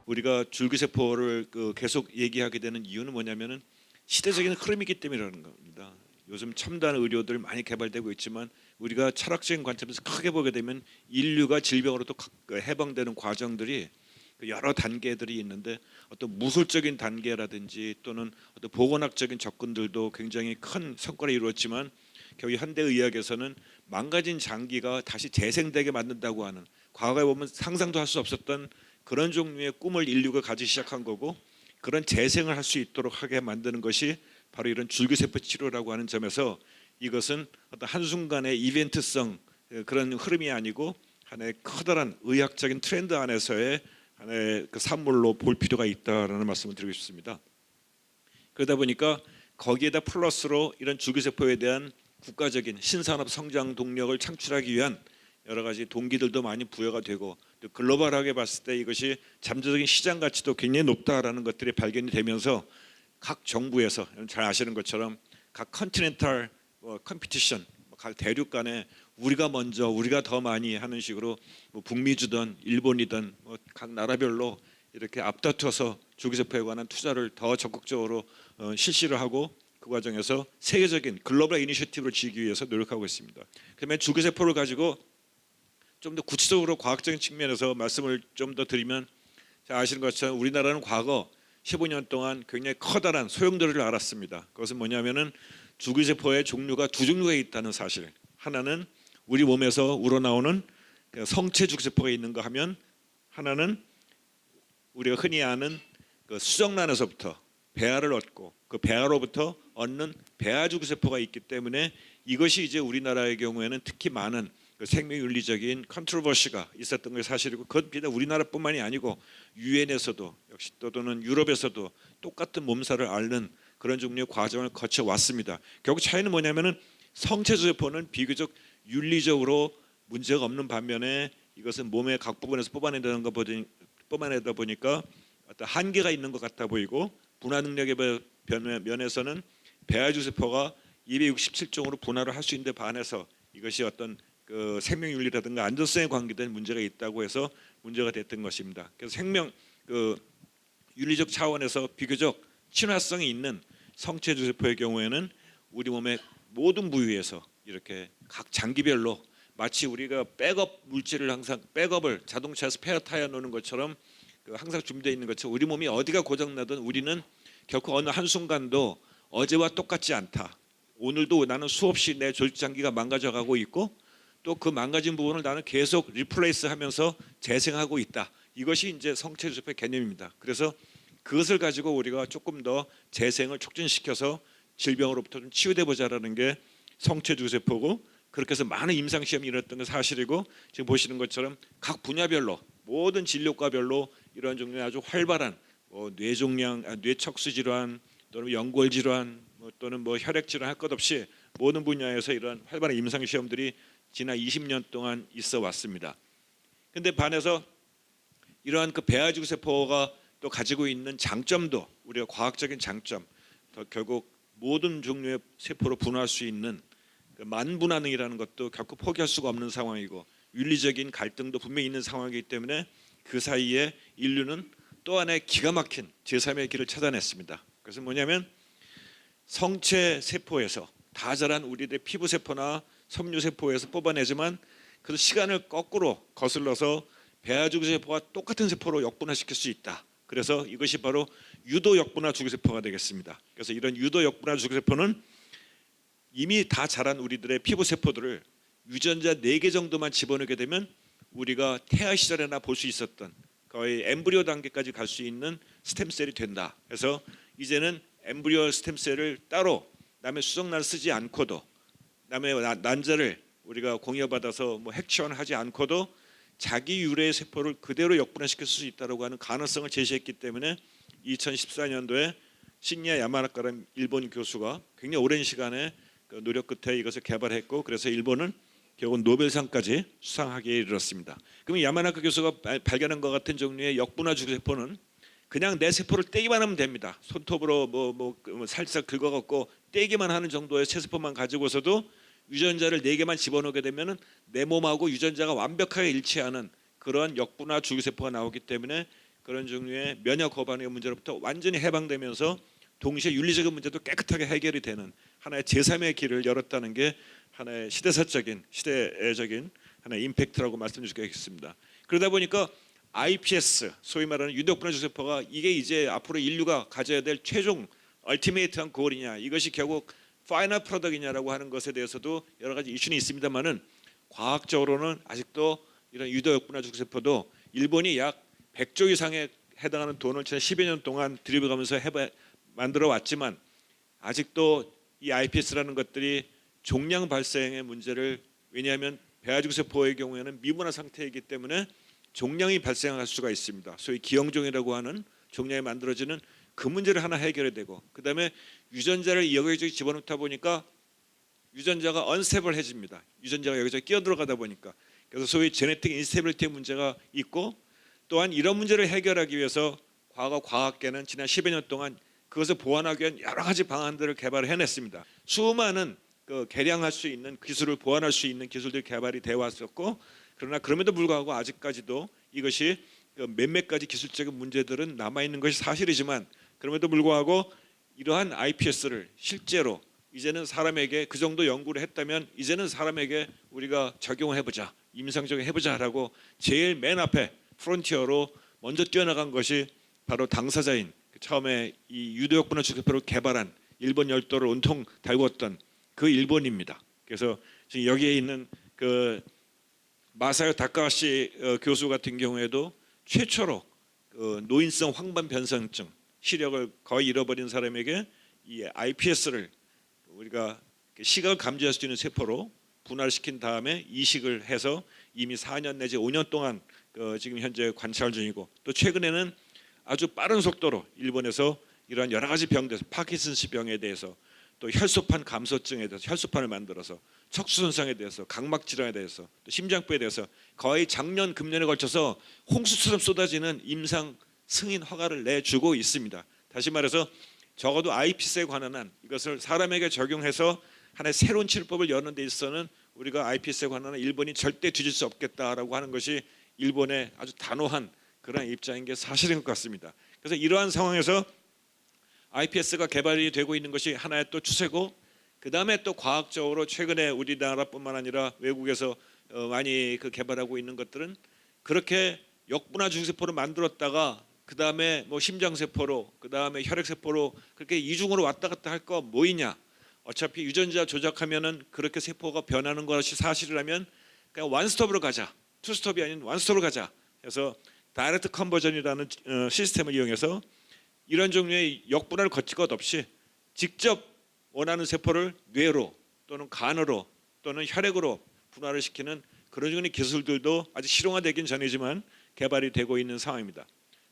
우리가 줄기세포를 계속 얘기하게 되는 이유는 뭐냐면은 시대적인 흐름이기 때문이라는 겁니다. 요즘 첨단 의료들 많이 개발되고 있지만 우리가 철학적인 관점에서 크게 보게 되면 인류가 질병으로도 해방되는 과정들이 여러 단계들이 있는데 어떤 무술적인 단계라든지 또는 어떤 보건학적인 접근들도 굉장히 큰 성과를 이루었지만 결국 현대의학에서는 망가진 장기가 다시 재생되게 만든다고 하는, 과거에 보면 상상도 할 수 없었던 그런 종류의 꿈을 인류가 가지기 시작한 거고, 그런 재생을 할 수 있도록 하게 만드는 것이 바로 이런 줄기세포 치료라고 하는 점에서 이것은 어떤 한순간의 이벤트성 그런 흐름이 아니고 하나의 커다란 의학적인 트렌드 안에서의 하나의 그 산물로 볼 필요가 있다라는 말씀을 드리고 싶습니다. 그러다 보니까 거기에다 플러스로 이런 줄기세포에 대한 국가적인 신산업 성장 동력을 창출하기 위한 여러 가지 동기들도 많이 부여가 되고, 또 글로벌하게 봤을 때 이것이 잠재적인 시장 가치도 굉장히 높다라는 것들이 발견이 되면서 각 정부에서 잘 아시는 것처럼 각 컨티넨탈 컴피티션, 각 대륙 간에 우리가 먼저, 우리가 더 많이 하는 식으로 북미주든 일본이든 각 나라별로 이렇게 앞다퉈서 줄기세포에 관한 투자를 더 적극적으로 실시를 하고 그 과정에서 세계적인 글로벌 이니셔티브를 지기 위해서 노력하고 있습니다. 그러면 줄기세포를 가지고 좀 더 구체적으로 과학적인 측면에서 말씀을 좀 더 드리면, 잘 아시는 것처럼 우리나라는 과거 15년 동안 굉장히 커다란 소용돌이를 알았습니다. 그것은 뭐냐면은 줄기세포의 종류가 두 종류가 있다는 사실. 하나는 우리 몸에서 우러나오는 성체 줄기세포가 있는가 하면, 하나는 우리가 흔히 아는 그 수정란에서부터 배아를 얻고 그 배아로부터 얻는 배아 줄기세포가 있기 때문에 이것이 이제 우리나라의 경우에는 특히 많은 그 생명윤리적인 컨트로버시가 있었던 게 사실이고, 그건 비단 우리나라뿐만이 아니고 유엔에서도 역시 또는 유럽에서도 똑같은 몸살을 앓는 그런 종류의 과정을 거쳐왔습니다. 결국 차이는 뭐냐면은 성체줄기세포는 비교적 윤리적으로 문제가 없는 반면에 이것은 몸의 각 부분에서 뽑아내다 보니까 어떤 한계가 있는 것 같아 보이고, 분화 능력의 면에서는 배아줄기세포가 267종으로 분화를 할 수 있는데 반해서 이것이 어떤 그 생명윤리라든가 안전성에 관계된 문제가 있다고 해서 문제가 됐던 것입니다. 그래서 윤리적 차원에서 비교적 친화성이 있는 성체줄기세포의 경우에는 우리 몸의 모든 부위에서 이렇게 각 장기별로 마치 우리가 백업 물질을 항상 백업을 자동차에서 스페어 타이어 놓는 것처럼 항상 준비되어 있는 것처럼 우리 몸이 어디가 고장나든 우리는 결코 어느 한순간도 어제와 똑같지 않다. 오늘도 나는 수없이 내 조직장기가 망가져가고 있고 또 그 망가진 부분을 나는 계속 리플레이스 하면서 재생하고 있다. 이것이 이제 성체줄기세포의 개념입니다. 그래서 그것을 가지고 우리가 조금 더 재생을 촉진시켜서 질병으로부터 좀 치유돼 보자라는 게 성체줄기세포고, 그렇게 해서 많은 임상시험이 일어났던 건 사실이고, 지금 보시는 것처럼 각 분야별로 모든 진료과별로 이런 종류의 아주 활발한 뇌척수 질환 또는 연골 질환 또는 혈액 질환 할 것 없이 모든 분야에서 이런 활발한 임상시험들이 지난 20년 동안 있어 왔습니다. 근데 반해서 이러한 그 배아줄기세포가 또 가지고 있는 장점도, 우리가 과학적인 장점, 결국 모든 종류의 세포로 분화할 수 있는 그 만분화능이라는 것도 결코 포기할 수가 없는 상황이고, 윤리적인 갈등도 분명히 있는 상황이기 때문에 그 사이에 인류는 또 하나의 기가 막힌 제3의 길을 찾아냈습니다. 그래서 뭐냐면 성체 세포에서 다 자란 우리들의 피부세포나 섬유세포에서 뽑아내지만 그 시간을 거꾸로 거슬러서 배아줄기세포와 똑같은 세포로 역분화시킬 수 있다. 그래서 이것이 바로 유도 역분화 줄기세포가 되겠습니다. 그래서 이런 유도 역분화 줄기세포는 이미 다 자란 우리들의 피부세포들을 유전자 4개 정도만 집어넣게 되면 우리가 태아 시절에나 볼 수 있었던 거의 엠브리오 단계까지 갈 수 있는 스템셀이 된다. 그래서 이제는 엠브리오 스템셀을 따로 남의 수정란을 쓰지 않고도, 남의 난자를 우리가 공여받아서 핵치원하지 않고도 자기 유래의 세포를 그대로 역분화시킬 수 있다고 하는 가능성을 제시했기 때문에 2014년도에 신야 야마나카라는 일본 교수가 굉장히 오랜 시간의 노력 끝에 이것을 개발했고, 그래서 일본은 결국 노벨상까지 수상하기에 이르렀습니다. 그럼 야마나카 교수가 발견한 것 같은 종류의 역분화 줄기세포는 그냥 내 세포를 떼기만 하면 됩니다. 손톱으로 살짝 긁어갖고 떼기만 하는 정도의 체세포만 가지고서도 유전자를 4개만 집어넣게 되면 내 몸하고 유전자가 완벽하게 일치하는 그런 역분화 줄기세포가 나오기 때문에 그런 종류의 면역 거반의 문제로부터 완전히 해방되면서 동시에 윤리적인 문제도 깨끗하게 해결이 되는 하나의 제3의 길을 열었다는 게 하나의 시대적인 하나의 임팩트라고 말씀드릴 수 있겠습니다. 그러다 보니까 iPS, 소위 말하는 유독분해 주세포가 이게 이제 앞으로 인류가 가져야 될 최종 얼티메이트한 고울이냐, 이것이 결국 파이널 프로덕트이냐라고 하는 것에 대해서도 여러 가지 이슈는 있습니다만은 과학적으로는 아직도 이런 유독분해 주세포도 일본이 약 100조 이상에 해당하는 돈을 지난 10여 년 동안 들여가면서 만들어 왔지만 아직도 이 iPS라는 것들이 종양 발생의 문제를, 왜냐하면 배아주세포의 경우에는 미분화 상태이기 때문에 종양이 발생할 수가 있습니다. 소위 기형종이라고 하는 종양이 만들어지는 그 문제를 하나 해결해야 되고, 그 다음에 유전자를 여기저기 집어넣다 보니까 유전자가 언스테이블해집니다. 유전자가 여기저기 끼어들어가다 보니까. 그래서 소위 제네틱 인스테빌리티의 문제가 있고, 또한 이런 문제를 해결하기 위해서 과거 과학계는 지난 10여 년 동안 그것을 보완하기 위한 여러 가지 방안들을 개발을 해냈습니다. 수많은 개량할 수 있는 기술을 보완할 수 있는 기술들이 개발이 되어 왔었고, 그러나 그럼에도 불구하고 아직까지도 이것이 몇몇 가지 기술적인 문제들은 남아있는 것이 사실이지만, 그럼에도 불구하고 이러한 iPS를 실제로 이제는 사람에게 그 정도 연구를 했다면 이제는 사람에게 우리가 적용을 해보자, 임상적으로 해보자라고 제일 맨 앞에 프론티어로 먼저 뛰어나간 것이 바로 당사자인 처음에 이 유독분해 주세포를 개발한 일본 열도를 온통 달궜던 그 일본입니다. 그래서 지금 여기에 있는 그 마사요 다카하시 교수 같은 경우에도 최초로 노인성 황반 변성증, 시력을 거의 잃어버린 사람에게 이 iPS를 우리가 시각을 감지할 수 있는 세포로 분할시킨 다음에 이식을 해서 이미 4년 내지 5년 동안 지금 현재 관찰 중이고, 또 최근에는 아주 빠른 속도로 일본에서 이러한 여러 가지 병들, 파킨슨스 병에 대해서, 또 혈소판 감소증에 대해서 혈소판을 만들어서, 척수 손상에 대해서, 각막 질환에 대해서, 또 심장병에 대해서 거의 작년 금년에 걸쳐서 홍수처럼 쏟아지는 임상 승인 허가를 내주고 있습니다. 다시 말해서 적어도 iPS에 관한 한 이것을 사람에게 적용해서 하나의 새로운 치료법을 여는 데 있어서는 우리가 iPS에 관한 한 일본이 절대 뒤질 수 없겠다라고 하는 것이 일본의 아주 단호한 그런 입장인 게 사실인 것 같습니다. 그래서 이러한 상황에서 iPS가 개발이 되고 있는 것이 하나의 또 추세고, 그 다음에 또 과학적으로 최근에 우리나라뿐만 아니라 외국에서 많이 개발하고 있는 것들은 그렇게 역분화 주세포를 만들었다가 그 다음에 뭐 심장세포로, 그 다음에 혈액세포로 그렇게 이중으로 왔다 갔다 할 거 뭐이냐, 어차피 유전자 조작하면은 그렇게 세포가 변하는 것이 사실이라면 그냥 원스톱으로 가자, 투스톱이 아닌 원스톱으로 가자 해서 다이렉트 컨버전이라는 시스템을 이용해서 이런 종류의 역분화를 거칠 것 없이 직접 원하는 세포를 뇌로 또는 간으로 또는 혈액으로 분화를 시키는 그런 종류의 기술들도 아직 실용화되긴 전이지만 개발이 되고 있는 상황입니다.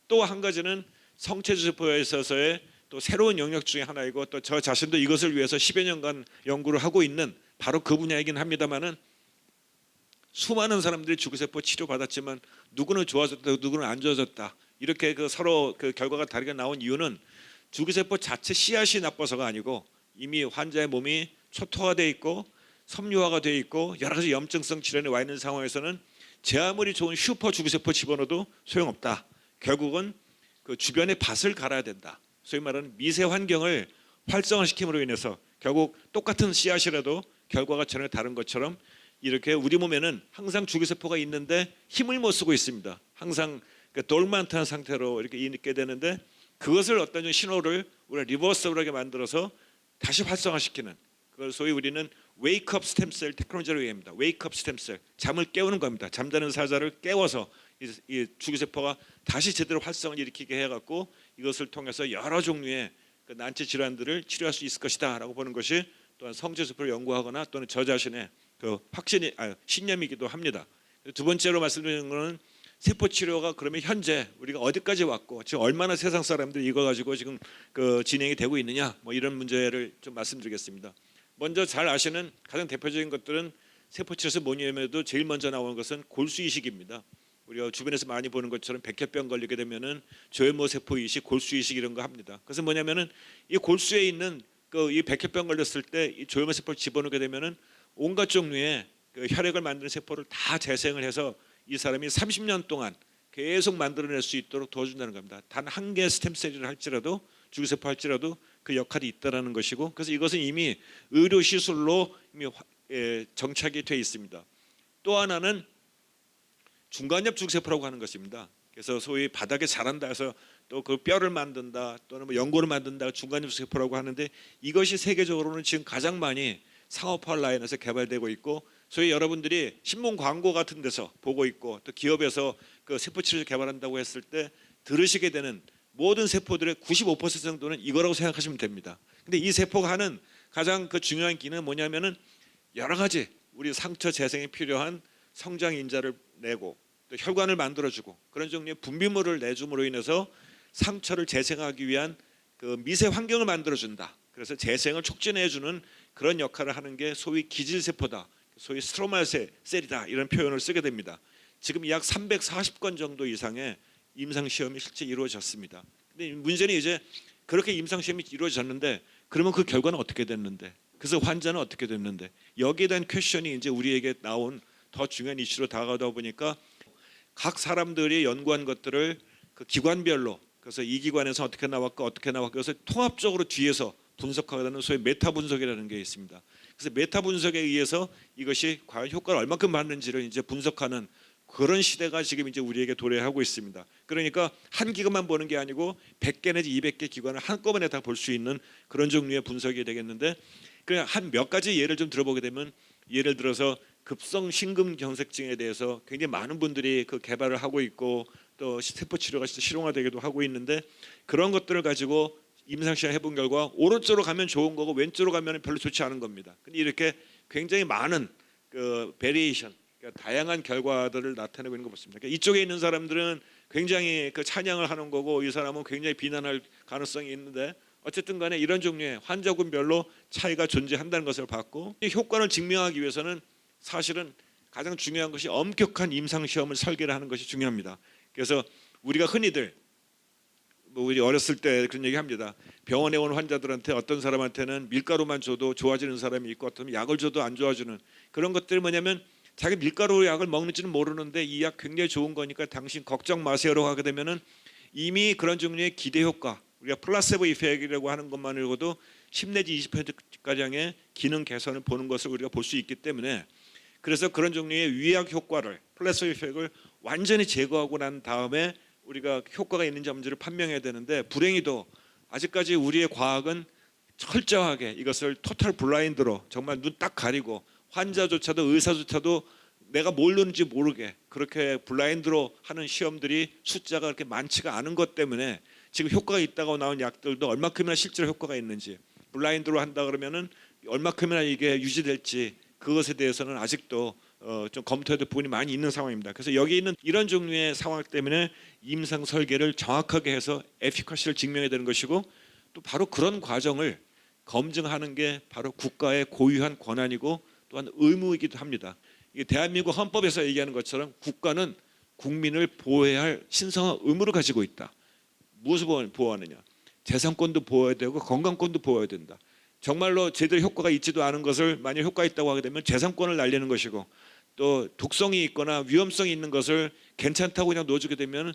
또 한 가지는 성체주세포에 있어서의 또 새로운 영역 중에 하나이고, 또 저 자신도 이것을 위해서 10여 년간 연구를 하고 있는 바로 그 분야이긴 합니다만은, 수많은 사람들이 주기세포 치료받았지만 누구는 좋아졌다, 누구는 안 좋아졌다, 이렇게 서로 결과가 다르게 나온 이유는 주기세포 자체 씨앗이 나빠서가 아니고 이미 환자의 몸이 초토화되어 있고 섬유화가 되어 있고 여러 가지 염증성 질환이 와 있는 상황에서는 제 아무리 좋은 슈퍼 주기세포 집어넣어도 소용없다. 결국은 그 주변의 밭을 갈아야 된다. 소위 말하는 미세 환경을 활성화시킴으로 인해서 결국 똑같은 씨앗이라도 결과가 전혀 다른 것처럼, 이렇게 우리 몸에는 항상 주기세포가 있는데 힘을 못 쓰고 있습니다. 항상 돌만트한 상태로 이렇게 있게 되는데, 그것을 어떤 신호를 우리가 리버서블하게 만들어서 다시 활성화시키는, 그걸 소위 우리는 웨이크업 스템셀 테크놀로지라고 얘기합니다. 웨이크업 스템셀, 잠을 깨우는 겁니다. 잠자는 사자를 깨워서 이 주기세포가 다시 제대로 활성을 일으키게 해갖고 이것을 통해서 여러 종류의 난치 질환들을 치료할 수 있을 것이다라고 보는 것이 또한 성체세포를 연구하거나 또는 저 자신의 신념이기도 합니다. 두 번째로 말씀드리는 것은 세포 치료가 그러면 현재 우리가 어디까지 왔고 지금 얼마나 세상 사람들이 이거 가지고 지금 진행이 되고 있느냐, 뭐 이런 문제를 좀 말씀드리겠습니다. 먼저 잘 아시는 가장 대표적인 것들은 세포 치료에서 뭐냐면도 제일 먼저 나오는 것은 골수 이식입니다. 우리가 주변에서 많이 보는 것처럼 백혈병 걸리게 되면은 조현모 세포 이식, 골수 이식 이런 거 합니다. 그래서 뭐냐면은 이 골수에 있는 이 백혈병 걸렸을 때 이 조현모 세포를 집어넣게 되면은 온갖 종류의 혈액을 만드는 세포를 다 재생을 해서 이 사람이 30년 동안 계속 만들어낼 수 있도록 도와준다는 겁니다. 단 한 개의 스템셀을 할지라도 주기세포 할지라도 그 역할이 있다라는 것이고, 그래서 이것은 이미 의료 시술로 이미 정착이 되어 있습니다. 또 하나는 중간엽 주기세포라고 하는 것입니다. 그래서 소위 바닥에 자란다 해서 또 그 뼈를 만든다 또는 뭐 연골을 만든다 중간엽 주기세포라고 하는데, 이것이 세계적으로는 지금 가장 많이 상업화 라인에서 개발되고 있고, 소위 여러분들이 신문 광고 같은 데서 보고 있고 또 기업에서 그 세포 치료제 개발한다고 했을 때 들으시게 되는 모든 세포들의 95% 정도는 이거라고 생각하시면 됩니다. 근데 이 세포가 하는 가장 그 중요한 기능은 뭐냐면은 여러 가지 우리 상처 재생에 필요한 성장 인자를 내고 또 혈관을 만들어주고 그런 종류의 분비물을 내줌으로 인해서 상처를 재생하기 위한 그 미세 환경을 만들어준다. 그래서 재생을 촉진해주는 그런 역할을 하는 게 소위 기질세포다, 소위 스트로마 셀이다, 이런 표현을 쓰게 됩니다. 지금 약 340건 정도 이상의 임상 시험이 실제 이루어졌습니다. 근데 문제는 이제 그렇게 임상 시험이 이루어졌는데 그러면 그 결과는 어떻게 됐는데, 그래서 환자는 어떻게 됐는데, 여기에 대한 퀘션이 이제 우리에게 나온 더 중요한 이슈로 다가가다 보니까 각 사람들이 연구한 것들을 그 기관별로, 그래서 이 기관에서 어떻게 나왔고 어떻게 나왔고, 그래서 통합적으로 뒤에서 분석하는 소위 메타 분석이라는 게 있습니다. 그래서 메타 분석에 의해서 이것이 과연 효과를 얼마큼 받는지를 이제 분석하는 그런 시대가 지금 이제 우리에게 도래하고 있습니다. 그러니까 한 기관만 보는 게 아니고 100개 내지 200개 기관을 한꺼번에 다 볼 수 있는 그런 종류의 분석이 되겠는데, 그냥 한 몇 가지 예를 좀 들어보게 되면, 예를 들어서 급성 심근경색증에 대해서 굉장히 많은 분들이 그 개발을 하고 있고 또 세포 치료가 실용화되기도 하고 있는데, 그런 것들을 가지고 임상시험 해본 결과 오른쪽으로 가면 좋은 거고 왼쪽으로 가면 별로 좋지 않은 겁니다. 근데 이렇게 굉장히 많은 그 베리에이션, 그러니까 다양한 결과들을 나타내고 있는 거 보습니다. 그러니까 이쪽에 있는 사람들은 굉장히 그 찬양을 하는 거고 이 사람은 굉장히 비난할 가능성이 있는데, 어쨌든 간에 이런 종류의 환자군별로 차이가 존재한다는 것을 봤고, 이 효과를 증명하기 위해서는 사실은 가장 중요한 것이 엄격한 임상시험을 설계를 하는 것이 중요합니다. 그래서 우리가 흔히들 뭐 우리 어렸을 때 그런 얘기 합니다. 병원에 온 환자들한테 어떤 사람한테는 밀가루만 줘도 좋아지는 사람이 있고 어떤 약을 줘도 안 좋아지는 그런 것들이 뭐냐면, 자기 밀가루 약을 먹는지는 모르는데 이 약 굉장히 좋은 거니까 당신 걱정 마세요라고 하게 되면은 이미 그런 종류의 기대 효과, 우리가 플라세보 이펙트라고 하는 것만으로도 10 내지 20%가량의 기능 개선을 보는 것을 우리가 볼 수 있기 때문에, 그래서 그런 종류의 위약 효과를, 플라세보 이펙트를 완전히 제거하고 난 다음에 우리가 효과가 있는지 없는지를 판명해야 되는데, 불행히도 아직까지 우리의 과학은 철저하게 이것을 토탈 블라인드로 정말 눈 딱 가리고 환자조차도 의사조차도 내가 뭘 넣는지 모르게 그렇게 블라인드로 하는 시험들이 숫자가 그렇게 많지가 않은 것 때문에 지금 효과가 있다고 나온 약들도 얼마큼이나 실제로 효과가 있는지 블라인드로 한다 그러면은 얼마큼이나 이게 유지될지 그것에 대해서는 아직도 좀 검토해야 될 부분이 많이 있는 상황입니다. 그래서 여기 있는 이런 종류의 상황 때문에 임상 설계를 정확하게 해서 에피커시를 증명해야 되는 것이고, 또 바로 그런 과정을 검증하는 게 바로 국가의 고유한 권한이고 또한 의무이기도 합니다. 이게 대한민국 헌법에서 얘기하는 것처럼 국가는 국민을 보호해야 할 신성한 의무를 가지고 있다. 무엇을 보호하느냐? 재산권도 보호해야 되고 건강권도 보호해야 된다. 정말로 제대로 효과가 있지도 않은 것을 만약 효과가 있다고 하게 되면 재산권을 날리는 것이고, 또 독성이 있거나 위험성이 있는 것을 괜찮다고 그냥 넣어주게 되면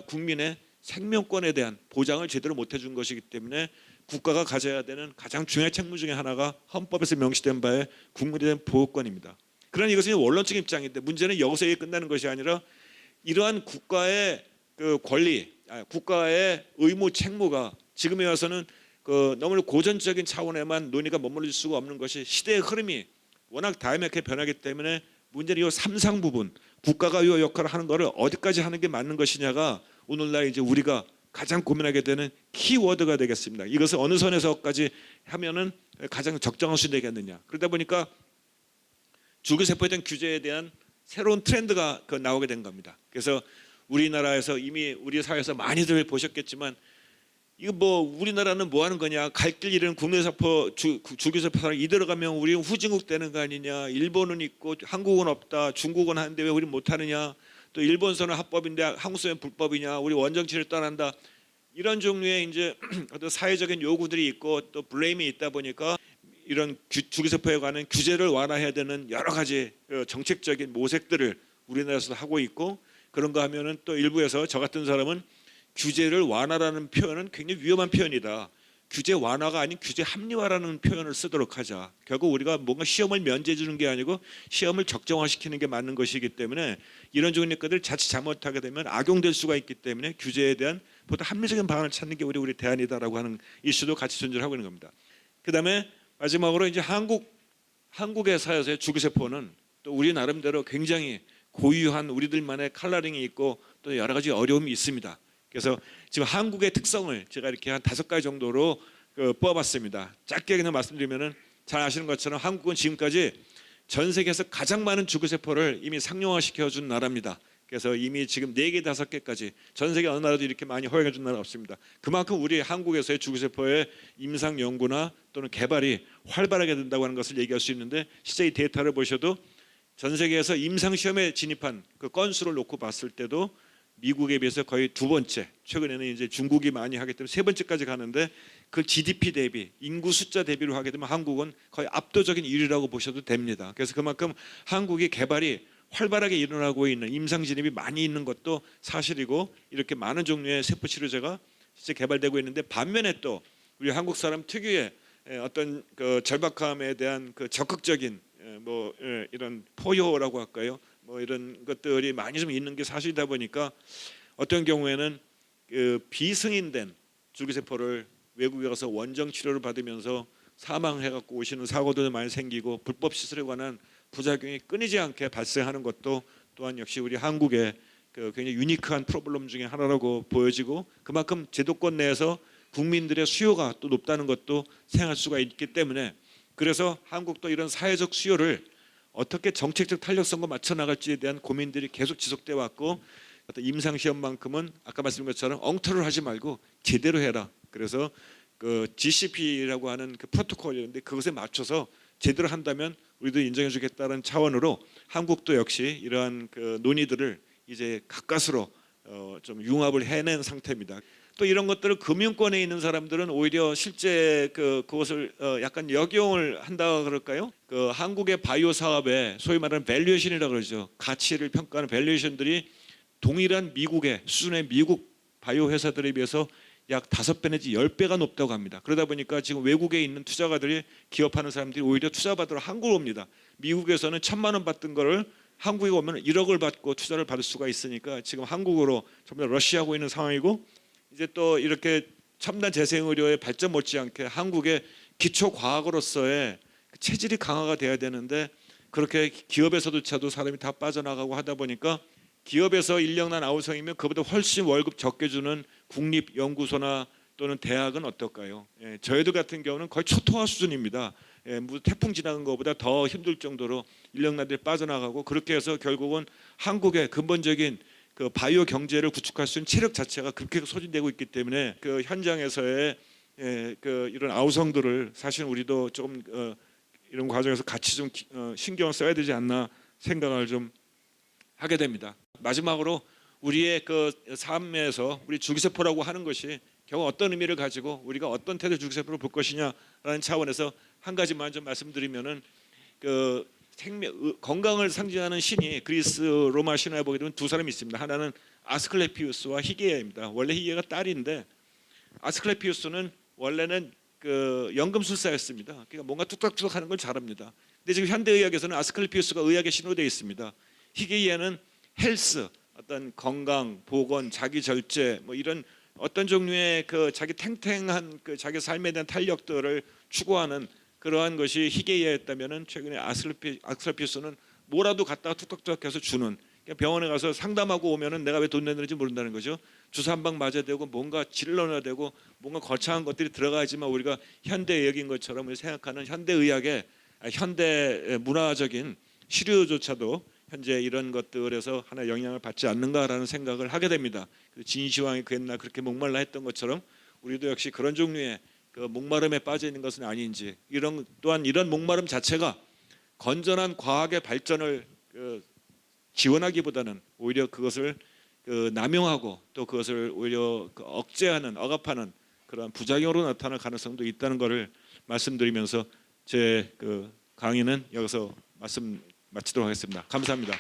국민의 생명권에 대한 보장을 제대로 못 해준 것이기 때문에 국가가 가져야 되는 가장 중요한 책무 중에 하나가 헌법에서 명시된 바에 국민에 대한 보호권입니다. 그러나 이것은 원론적 입장인데, 문제는 여기서 끝나는 것이 아니라 이러한 국가의 그 권리, 국가의 의무 책무가 지금에 와서는 그 너무 고전적인 차원에만 논의가 머무를 수가 없는 것이, 시대의 흐름이 워낙 다이나믹하게 변하기 때문에 문제는 이 삼상 부분, 국가가 이 역할을 하는 것을 어디까지 하는 게 맞는 것이냐가 오늘날 이제 우리가 가장 고민하게 되는 키워드가 되겠습니다. 이것을 어느 선에서까지 하면은 가장 적정할 수 되겠느냐. 그러다 보니까 주기세포에 대한 규제에 대한 새로운 트렌드가 나오게 된 겁니다. 그래서 우리나라에서 이미 우리 사회에서 많이들 보셨겠지만, 이거 뭐 우리나라는 뭐 하는 거냐, 갈 길 잃은 국내세포 주기세포 사랑 이대로 가면 우리 후진국 되는 거 아니냐, 일본은 있고 한국은 없다, 중국은 하는데 왜 우리 못 하느냐, 또 일본서는 합법인데 한국서는 불법이냐, 우리 원정치를 떠난다, 이런 종류의 이제 어떤 사회적인 요구들이 있고 또 블레임이 있다 보니까 이런 주기세포에 관한 규제를 완화해야 되는 여러 가지 정책적인 모색들을 우리나라에서 하고 있고, 그런 거 하면은 또 일부에서 저 같은 사람은 규제를 완화라는 표현은 굉장히 위험한 표현이다. 규제 완화가 아닌 규제 합리화라는 표현을 쓰도록 하자. 결국 우리가 뭔가 시험을 면제해 주는 게 아니고 시험을 적정화시키는 게 맞는 것이기 때문에 이런 종류의 것들 자칫 잘못하게 되면 악용될 수가 있기 때문에 규제에 대한 보다 합리적인 방안을 찾는 게 우리 대안이다라고 하는 이슈도 같이 존재를 하고 있는 겁니다. 그다음에 마지막으로 이제 한국의 사회에서의 주기세포는 또 우리 나름대로 굉장히 고유한 우리들만의 컬러링이 있고 또 여러 가지 어려움이 있습니다. 그래서 지금 한국의 특성을 제가 이렇게 한 5가지 정도로 뽑아봤습니다. 짧게 그냥 말씀드리면은 잘 아시는 것처럼 한국은 지금까지 전 세계에서 가장 많은 주기세포를 이미 상용화시켜 준 나라입니다. 그래서 이미 지금 4개, 5개까지 전 세계 어느 나라도 이렇게 많이 허용해 준 나라가 없습니다. 그만큼 우리 한국에서의 주기세포의 임상 연구나 또는 개발이 활발하게 된다고 하는 것을 얘기할 수 있는데 실제 이 데이터를 보셔도 전 세계에서 임상 시험에 진입한 그 건수를 놓고 봤을 때도 미국에 비해서 거의 2번째, 최근에는 이제 중국이 많이 하기 때문에 3번째까지 가는데 그 GDP 대비, 인구 숫자 대비로 하게 되면 한국은 거의 압도적인 1위라고 보셔도 됩니다. 그래서 그만큼 한국이 개발이 활발하게 일어나고 있는, 임상 진입이 많이 있는 것도 사실이고 이렇게 많은 종류의 세포 치료제가 실제 개발되고 있는데 반면에 또 우리 한국 사람 특유의 어떤 그 절박함에 대한 그 적극적인 이런 포효라고 할까요? 이런 것들이 많이 좀 있는 게 사실이다 보니까 어떤 경우에는 그 비승인된 줄기세포를 외국에 가서 원정 치료를 받으면서 사망해갖고 오시는 사고도 많이 생기고 불법 시술에 관한 부작용이 끊이지 않게 발생하는 것도 또한 역시 우리 한국의 그 굉장히 유니크한 프로블럼 중에 하나라고 보여지고 그만큼 제도권 내에서 국민들의 수요가 또 높다는 것도 생각할 수가 있기 때문에 그래서 한국도 이런 사회적 수요를 어떻게 정책적 탄력성과 맞춰 나갈지에 대한 고민들이 계속 지속돼 왔고 어떤 임상 시험만큼은 아까 말씀드린 것처럼 엉터리를 하지 말고 제대로 해라. 그래서 그 GCP라고 하는 그 프로토콜이었는데 그것에 맞춰서 제대로 한다면 우리도 인정해주겠다는 차원으로 한국도 역시 이러한 그 논의들을 이제 가까스로 좀 융합을 해낸 상태입니다. 또 이런 것들을 금융권에 있는 사람들은 오히려 실제 그것을 약간 역용을 한다 그럴까요? 그 한국의 바이오 사업에 소위 말하는 밸류에이션이라고 그러죠. 가치를 평가하는 밸류에이션들이 동일한 미국의 수준의 미국 바이오 회사들에 비해서 약 5배 내지 10배가 높다고 합니다. 그러다 보니까 지금 외국에 있는 투자가들이 기업하는 사람들이 오히려 투자받으러 한국으로 옵니다. 미국에서는 1,000만 원 받던 거를 한국에 오면 1억을 받고 투자를 받을 수가 있으니까 지금 한국으로 전부 다 러시하고 있는 상황이고 이제 또 이렇게 첨단 재생의료의 발전 못지않게 한국의 기초과학으로서의 체질이 강화가 돼야 되는데 그렇게 기업에서조차도 사람이 다 빠져나가고 하다 보니까 기업에서 인력난 아우성이면 그보다 훨씬 월급 적게 주는 국립연구소나 또는 대학은 어떨까요? 저희들 같은 경우는 거의 초토화 수준입니다. 무슨 태풍 지나간 것보다 더 힘들 정도로 인력난들이 빠져나가고 그렇게 해서 결국은 한국의 근본적인 그 바이오 경제를 구축할 수 있는 체력 자체가 그렇게 소진되고 있기 때문에 그 현장에서의 그 이런 아우성들을 사실 우리도 조금 이런 과정에서 같이 좀 신경을 써야 되지 않나 생각을 좀 하게 됩니다. 마지막으로 우리의 그 삶에서 우리 줄기세포라고 하는 것이 결국 어떤 의미를 가지고 우리가 어떤 태도의 줄기세포를 볼 것이냐라는 차원에서 한 가지만 좀 말씀드리면은 그 건강을 상징하는 신이 그리스 로마 신화에 보게 되면 두 사람이 있습니다. 하나는 아스클레피우스와 히게야입니다. 원래 히게야가 딸인데 아스클레피우스는 원래는 그 연금술사였습니다. 그러니까 뭔가 뚝딱뚝딱 하는 걸 잘합니다. 근데 지금 현대의학에서는 아스클레피우스가 의학의 신으로 되어 있습니다. 히게야는 헬스, 어떤 건강, 보건, 자기 절제 뭐 이런 어떤 종류의 그 자기 탱탱한 그 자기 삶에 대한 탄력들을 추구하는 그러한 것이 히게야였다면은 최근에 아스클레피우스는 뭐라도 갖다가 툭툭툭 해서 주는 병원에 가서 상담하고 오면은 내가 왜 돈 내는지 모른다는 거죠. 주사 한 방 맞아야 되고 뭔가 질러놔야 되고 뭔가 거창한 것들이 들어가야지만 우리가 현대의학인 것처럼 생각하는 현대의학의 현대 문화적인 시류조차도 현재 이런 것들에서 하나 영향을 받지 않는가라는 생각을 하게 됩니다. 진시황이 그 옛날 그렇게 목말라 했던 것처럼 우리도 역시 그런 종류의 그 목마름에 빠져 있는 것은 아닌지 또한 이런 목마름 자체가 건전한 과학의 발전을 지원하기보다는 오히려 그것을 남용하고 또 그것을 오히려 억제하는 억압하는 그런 부작용으로 나타날 가능성도 있다는 것을 말씀드리면서 제 강의는 여기서 마치도록 하겠습니다. 감사합니다.